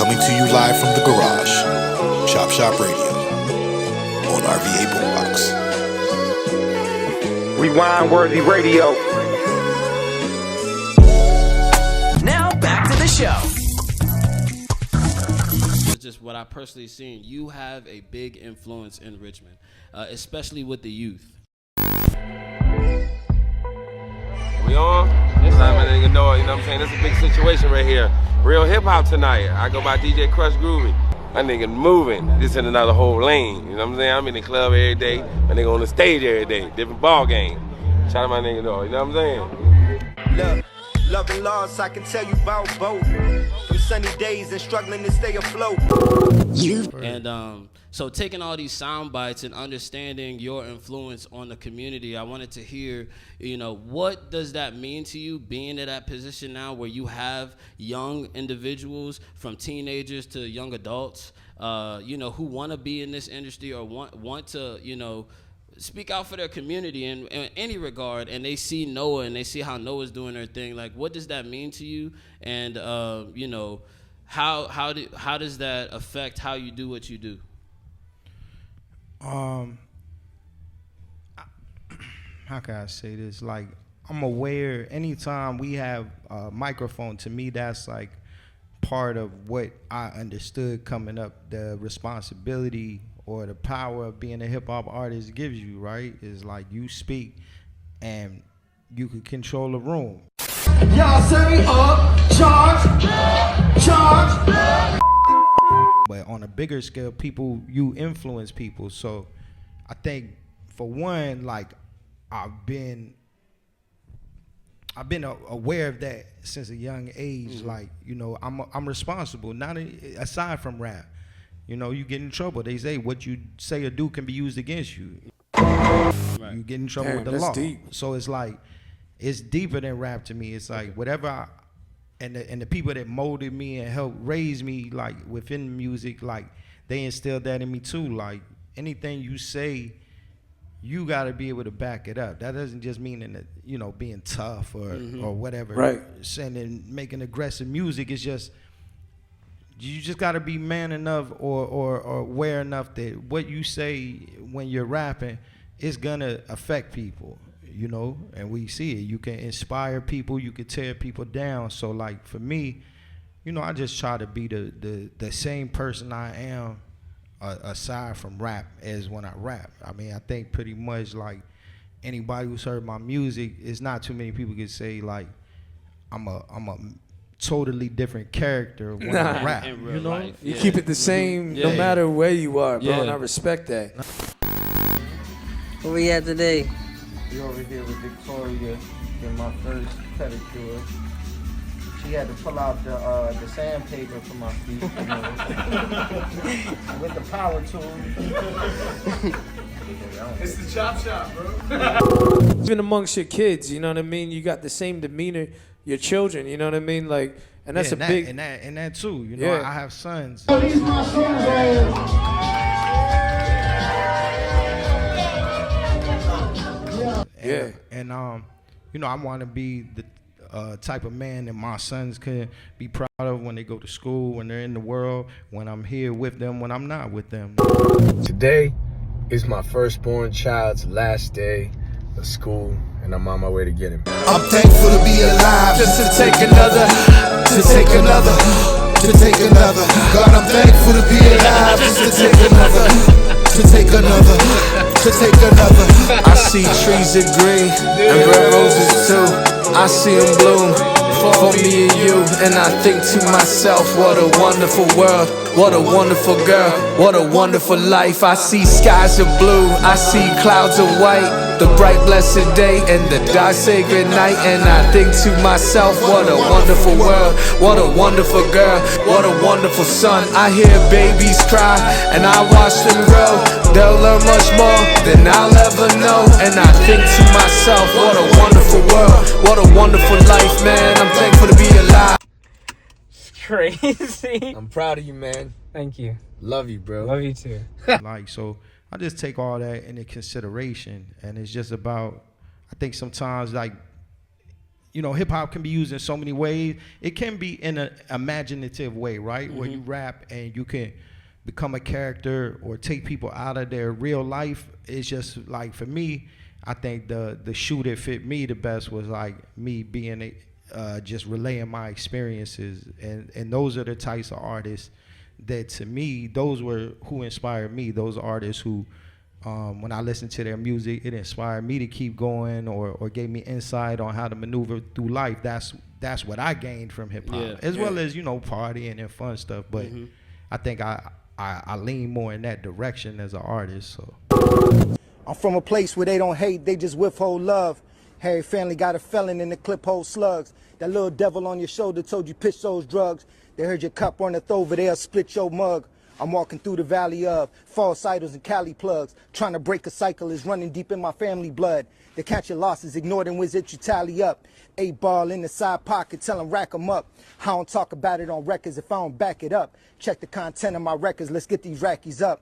Coming to you live from the garage, Chop Shop Radio, on RVA Boombox. Rewind Worthy Radio. Now back to the show. It's just what I personally seen. You have a big influence in Richmond, especially with the youth. We on? This time I didn't know it, you know what I'm saying? This is a big situation right here. Real hip hop tonight. I go by DJ Crush Groovy. My nigga moving. This in another whole lane. You know what I'm saying? I'm in the club every day. My nigga on the stage every day. Different ball game. Shout out my nigga though, you know what I'm saying? Look, love and loss, I can tell you about both. Through sunny days and struggling to stay afloat. And so taking all these sound bites and understanding your influence on the community, I wanted to hear, what does that mean to you being in that position now where you have young individuals from teenagers to young adults, who want to be in this industry or want to, speak out for their community in any regard, and they see Noah and they see how Noah's doing their thing. Like, what does that mean to you? And, how does that affect how you do what you do? How can I say this? Like, I'm aware anytime we have a microphone, to me, that's like part of what I understood coming up, the responsibility or the power of being a hip hop artist gives you, right? Is like you speak and you can control the room. Y'all say up, charge. But on a bigger scale, you influence people. So I think for one, like I've been aware of that since a young age. Like, I'm responsible, aside from rap. You get in trouble. They say what you say or do can be used against you. Right. You get in trouble with the law. Deep. So it's like, it's deeper than rap to me. It's like whatever and the people that molded me and helped raise me, like within music, like they instilled that in me too. Like anything you say, you got to be able to back it up. That doesn't just mean that, being tough or whatever. Right. And making aggressive music. It's just, you just got to be man enough or aware enough that what you say when you're rapping is going to affect people, and we see it. You can inspire people, you can tear people down. So like for me, I just try to be the same person I am aside from rap as when I rap. I mean, I think pretty much like anybody who's heard my music, it's not too many people can say like I'm a totally different character when I rap. Life, you keep it the same no matter where you are, bro, and I respect that. Where we at today? We over here with Victoria getting my first pedicure. She had to pull out the sandpaper from my feet, with the power tool. It's the chop shop, bro. Even amongst your kids, you know what I mean? You got the same demeanor, your children, you know what I mean? Like, and that's big. And that too, I have sons. And I want to be the type of man that my sons can be proud of when they go to school, when they're in the world, when I'm here with them, when I'm not with them. Today is my firstborn child's last day of school, and I'm on my way to get him. I'm thankful to be alive, Just to take another. God, I'm thankful to be alive, just to take another. I see trees of green and red roses too. I see them bloom for me and you, and I think to myself, what a wonderful world, what a wonderful girl, what a wonderful life. I see skies of blue, I see clouds of white, the bright blessed day and the dark sacred night, and I think to myself, what a wonderful world, what a wonderful girl, what a wonderful son. I hear babies cry and I watch them grow. They'll learn much more than I'll ever know, and I think to myself, what a wonderful world, what a wonderful life, man. I'm thankful to be alive. It's crazy. I'm proud of you, man. Thank you. Love you, bro. Love you too. So I just take all that into consideration, and it's just about, I think sometimes like you know, hip hop can be used in so many ways. It can be in an imaginative way, right? Where you rap and you can become a character or take people out of their real life. It's just like, for me, I think the shoe that fit me the best was like me being just relaying my experiences, and those are the types of artists that, to me, those were who inspired me. Those artists who, when I listened to their music, it inspired me to keep going, or gave me insight on how to maneuver through life. That's what I gained from hip hop, as well as, you know, partying and fun stuff. But I think I lean more in that direction as an artist. So I'm from a place where they don't hate, they just withhold love. Harry family got a felon in the clip hold slugs. That little devil on your shoulder told you pitch those drugs. They heard your cup runneth over, they'll split your mug. I'm walking through the valley of false idols and Cali plugs. Trying to break a cycle is running deep in my family blood. They catch your losses, ignore them wins that you tally up. 8-ball in the side pocket, tell them rack them up. I don't talk about it on records if I don't back it up. Check the content of my records, let's get these rackies up.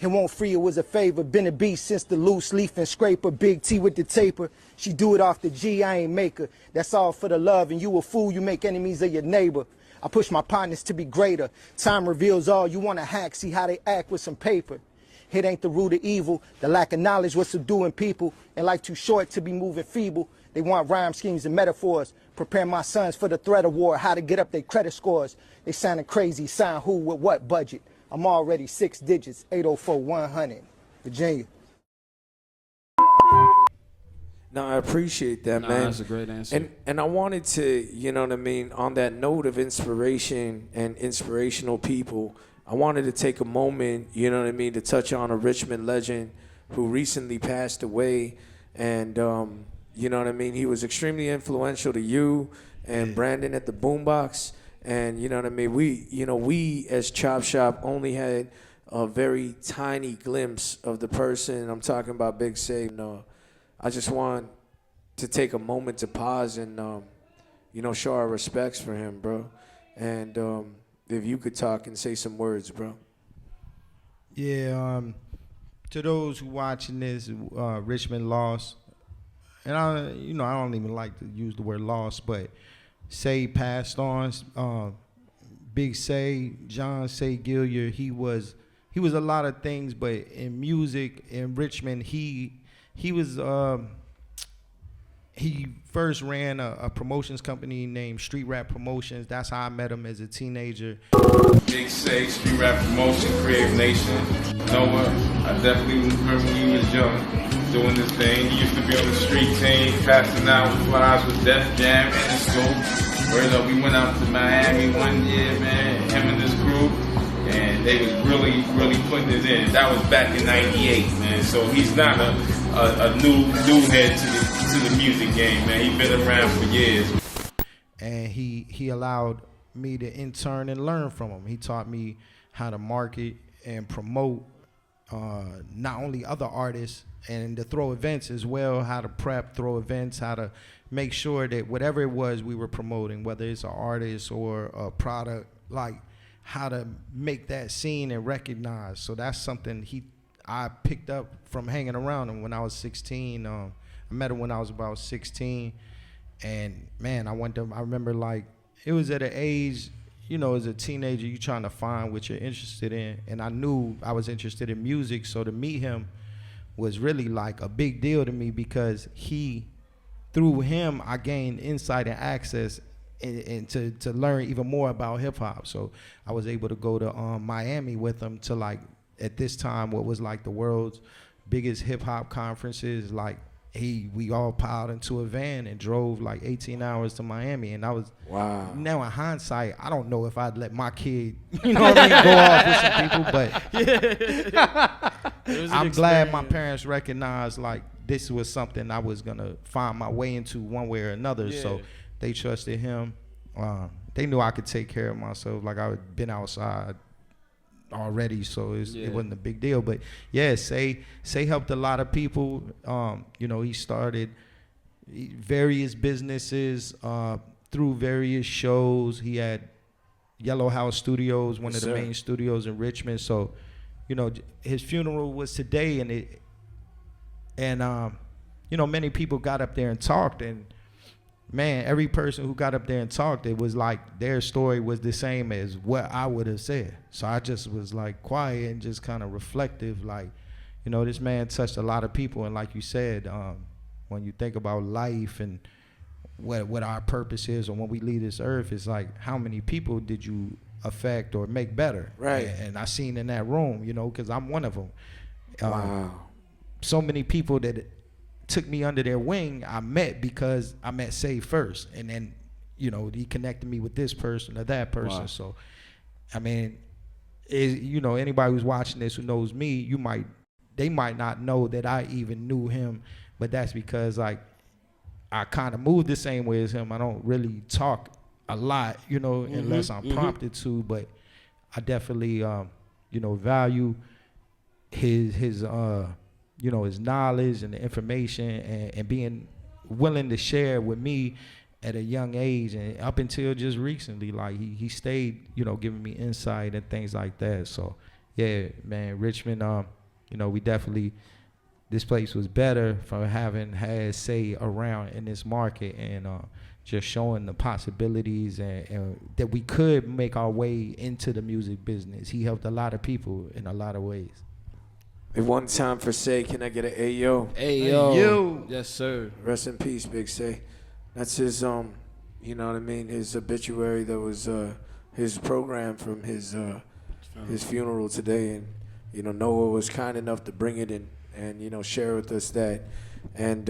It won't free, it was a favor. Been a beast since the loose leaf and scraper. Big T with the taper. She do it off the G, I ain't make her. That's all for the love, and you a fool, you make enemies of your neighbor. I push my partners to be greater. Time reveals all. You want to hack, see how they act with some paper. It ain't the root of evil. The lack of knowledge was subduing people. And life too short to be moving feeble. They want rhyme schemes and metaphors. Prepare my sons for the threat of war. How to get up their credit scores. They sounding crazy. Sign who with what budget? I'm already 6 digits. 804-100. Virginia. No, I appreciate that, man. That's a great answer. And I wanted to, you know what I mean, on that note of inspiration and inspirational people, I wanted to take a moment, you know what I mean, to touch on a Richmond legend who recently passed away. And, you know what I mean, he was extremely influential to you and Brandon at the Boombox. And, you know what I mean, we as Chop Shop only had a very tiny glimpse of the person. I'm talking about Big Say. I just want to take a moment to pause and, you know, show our respects for him, bro. And if you could talk and say some words, bro. Yeah, to those who watching this, Richmond lost, and I don't even like to use the word lost, but Say passed on. Big Say, John Say Gilliard, he was a lot of things, but in music in Richmond, he first ran a promotions company named Street Rap Promotions. That's how I met him as a teenager. Big Say, Street Rap Promotion, Creative Nation. Noah, I definitely remember when he was young, doing this thing. He used to be on the street team, passing out flyers with Def Jam in the school. Where we went out to Miami one year, man, him and his group, and they was really, really putting it in. That was back in '98, man. So he's not a new head to the music game, man. He's been around for years. And he allowed me to intern and learn from him. He taught me how to market and promote not only other artists and to throw events as well, how to prep, throw events, how to make sure that whatever it was we were promoting, whether it's an artist or a product, like how to make that seen and recognized. So that's something I picked up from hanging around him when I was 16. I met him when I was about 16, and man, I remember, like, it was at an age, you know, as a teenager, you trying to find what you're interested in, and I knew I was interested in music, so to meet him was really like a big deal to me, because through him, I gained insight and access and to learn even more about hip hop. So I was able to go to Miami with him to, like, at this time, what was like the world's biggest hip hop conferences. Like, we all piled into a van and drove like 18 hours to Miami, and I was, wow. Now in hindsight, I don't know if I'd let my kid, you know what I mean, go off with some people, but I'm glad my parents recognized, like, this was something I was gonna find my way into one way or another. Yeah. So they trusted him. They knew I could take care of myself. Like, I had been outside already, so it wasn't a big deal. But yeah, Say helped a lot of people. You know, he started various businesses through various shows. He had Yellow House Studios, one of the main studios in Richmond. So, you know, his funeral was today, and you know, many people got up there and talked, and man, every person who got up there and talked, it was like their story was the same as what I would have said. So I just was like quiet and just kind of reflective, like, you know, this man touched a lot of people. And like you said, when you think about life and what our purpose is, or when we leave this earth, it's like, how many people did you affect or make better? Right. And I seen in that room, you know, because I'm one of them. Wow. So many people that took me under their wing, I met because I met Say first, and then, you know, he connected me with this person or that person. Wow. So, I mean, you know, anybody who's watching this who knows me, they might not know that I even knew him, but that's because, like, I kind of move the same way as him. I don't really talk a lot, you know, unless I'm prompted to, but I definitely, you know, value his you know, his knowledge and the information, and being willing to share with me at a young age, and up until just recently, like he stayed, you know, giving me insight and things like that. So yeah, man, Richmond, you know, we definitely, this place was better from having had Say around in this market, and just showing the possibilities and that we could make our way into the music business. He helped a lot of people in a lot of ways. If one time for Say, can I get an Ayo? Ayo. Yes, sir. Rest in peace, Big Say. That's his, you know what I mean, his obituary. That was his program from his funeral today. And, you know, Noah was kind enough to bring it in and, you know, share with us that. And,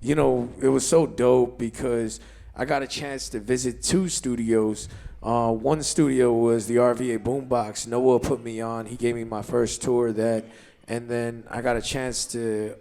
you know, it was so dope because I got a chance to visit 2 studios. One studio was the RVA Boombox. Noah put me on. He gave me my first tour of that. And then I got a chance to,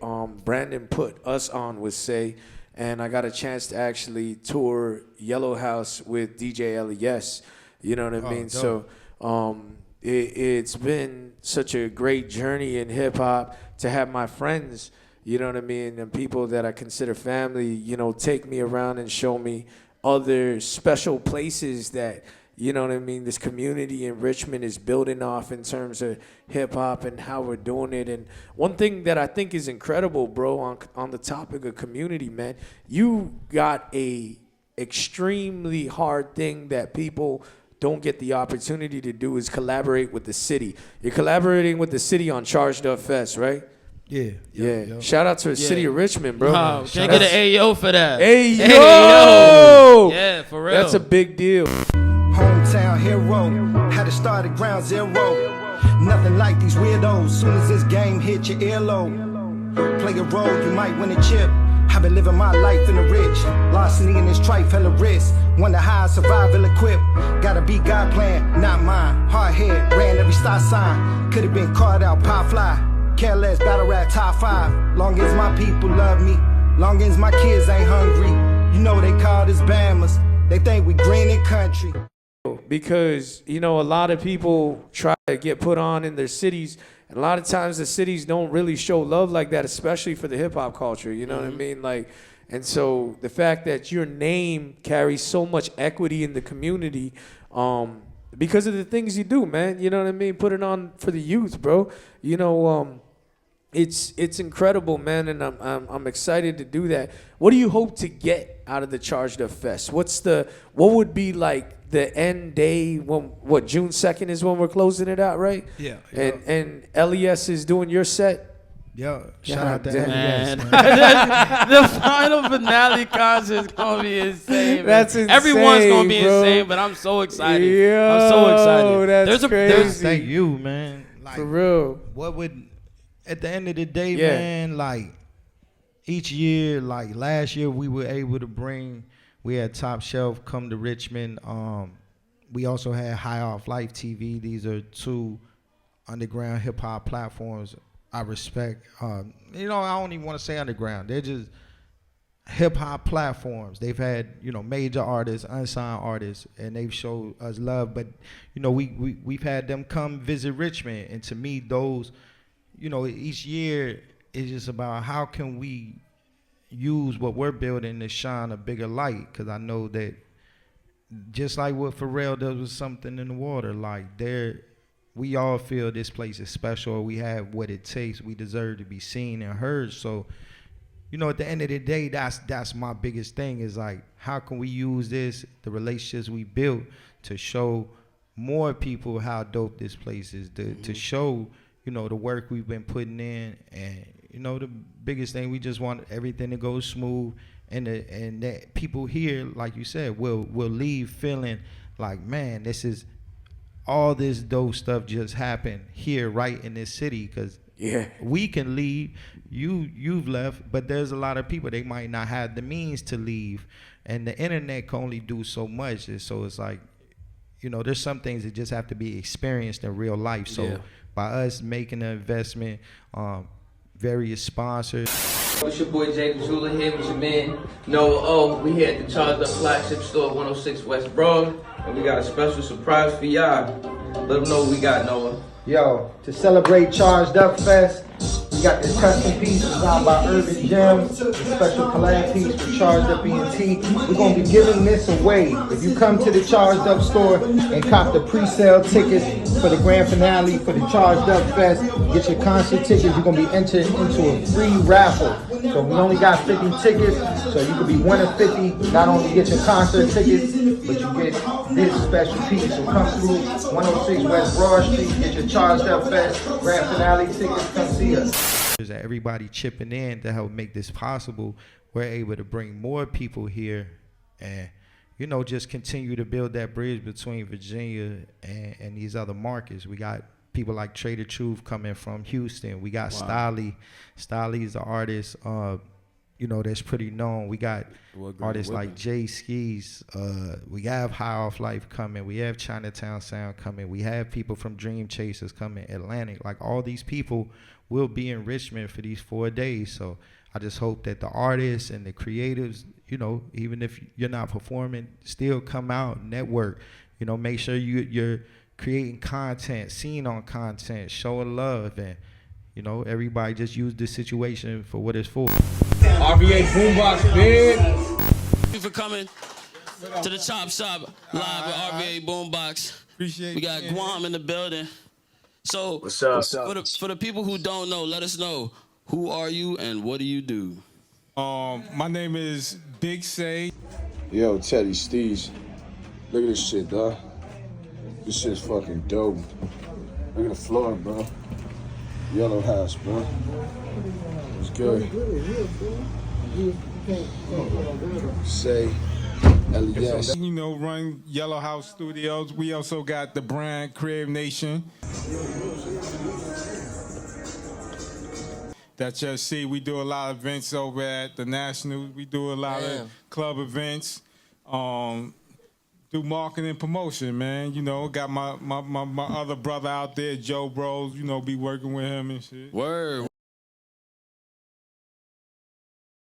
Brandon put us on with Say, and I got a chance to actually tour Yellow House with DJ LES. You know what I mean? Dope. So it's been such a great journey in hip hop to have my friends, you know what I mean, and people that I consider family, you know, take me around and show me other special places that, you know what I mean, this community in Richmond is building off in terms of hip-hop and how we're doing it. And one thing that I think is incredible, bro, on the topic of community, man, you got a extremely hard thing that people don't get the opportunity to do, is collaborate with the city. You're collaborating with the city on Charged Up Fest, right? Yeah. Shout out to the city of Richmond, bro. Wow, can't get an Ayo for that. Ayo! Ayo! Yeah, for real. That's a big deal. Hometown hero, had to start at ground zero. Nothing like these weirdos. Soon as this game hit your earlobe, play a role, you might win a chip. I've been living my life in the rich. Larceny in this trife, hella risk. Wonder how I survive ill-equipped. Gotta be God plan, not mine. Hard head, ran every star sign. Could've been caught out, pie fly. Careless, battle rap, top 5. Long as my people love me, long as my kids ain't hungry. You know they call us Bammers. They think we green in country. Because, you know, a lot of people try to get put on in their cities, and a lot of times the cities don't really show love like that, especially for the hip-hop culture, you know what I mean? Like, and so the fact that your name carries so much equity in the community, because of the things you do, man, you know what I mean? Put it on for the youth, bro. You know, it's incredible, man, and I'm excited to do that. What do you hope to get out of the Charged Up Fest? What would be like the end day, when June 2nd is when we're closing it out, right? Yeah. And LES is doing your set. Yeah, shout out to Man. LES, The final finale concert is gonna be insane. Man. That's insane. Everyone's gonna be bro. insane, but I'm so excited. Yo, I'm so excited. That's crazy. Thank you, man. Like, For real. what would, at the end of the day, Yeah. man, like, each year, like last year, we were able to we had Top Shelf come to Richmond. We also had High Off Life TV. These are 2 underground hip hop platforms I respect. You know, I don't even want to say underground. They're just hip hop platforms. They've had, you know, major artists, unsigned artists, and they've showed us love. But, you know, we've had them come visit Richmond, and to me, those, you know, each year is just about how can we use what we're building to shine a bigger light, because I know that just like what Pharrell does with Something in the Water, like we all feel this place is special. We have what it takes. We deserve to be seen and heard. So you know, at the end of the day, that's my biggest thing is like, how can we use this, the relationships we built, to show more people how dope this place is, to show, you know, the work we've been putting in. And, you know, the biggest thing, we just want everything to go smooth, and that people here, like you said, will leave feeling like, man, this is all this dope stuff just happened here right in this city. Because we can leave, you've left, but there's a lot of people, they might not have the means to leave, and the internet can only do so much. And so it's like, you know, there's some things that just have to be experienced in real life. So by us making an investment, various sponsors. It's your boy Jay the Jeweler here with your man Noah O. We here at the Charged Up Flagship Store, 106 West Broad, and we got a special surprise for y'all. Let them know what we got, Noah. Yo, to celebrate Charged Up Fest, we got this custom piece designed by Urban Gem, a special collab piece for Charged Up ENT. We're going to be giving this away. If you come to the Charged Up store and cop the pre-sale tickets for the grand finale for the Charged Up Fest, get your concert tickets, you're going to be entered into a free raffle. So we only got 50 tickets, so you could be one of 50. Not only get your concert tickets, but you get this special piece. So come through 106 West Broad Street, get your Charged Up Fest grand finale tickets, come see us. Everybody chipping in to help make this possible. We're able to bring more people here and, you know, just continue to build that bridge between Virginia and these other markets. We got people like Trader Truth coming from Houston. We got Styley. Styley's the artist, you know, that's pretty known. We got artists like Jay Skis. We have High Off Life coming. We have Chinatown Sound coming. We have people from Dream Chasers coming, Atlantic. Like, all these people will be in Richmond for these 4 days. So I just hope that the artists and the creatives, you know, even if you're not performing, still come out, network. You know, make sure you're creating content, seeing on content, showing love, and, you know, everybody just use this situation for what it's for. RVA Boombox, big. Thank you for coming to the Chop Shop live with RVA Boombox. Appreciate We got Guam in the building. So What's up? For the people who don't know, let us know, who are you and what do you do? My name is Big Say. Yo, Teddy Steez. Look at this shit, dog. This shit's fucking dope. Look at the floor, bro. Yellow House, bro. It's good. Say, Elias. You know, run Yellow House Studios. We also got the brand Crib Nation. That you see, we do a lot of events over at the National. We do a lot of club events. Do marketing and promotion, man. You know, got my other brother out there, Joe Bros, you know, be working with him and shit. Word.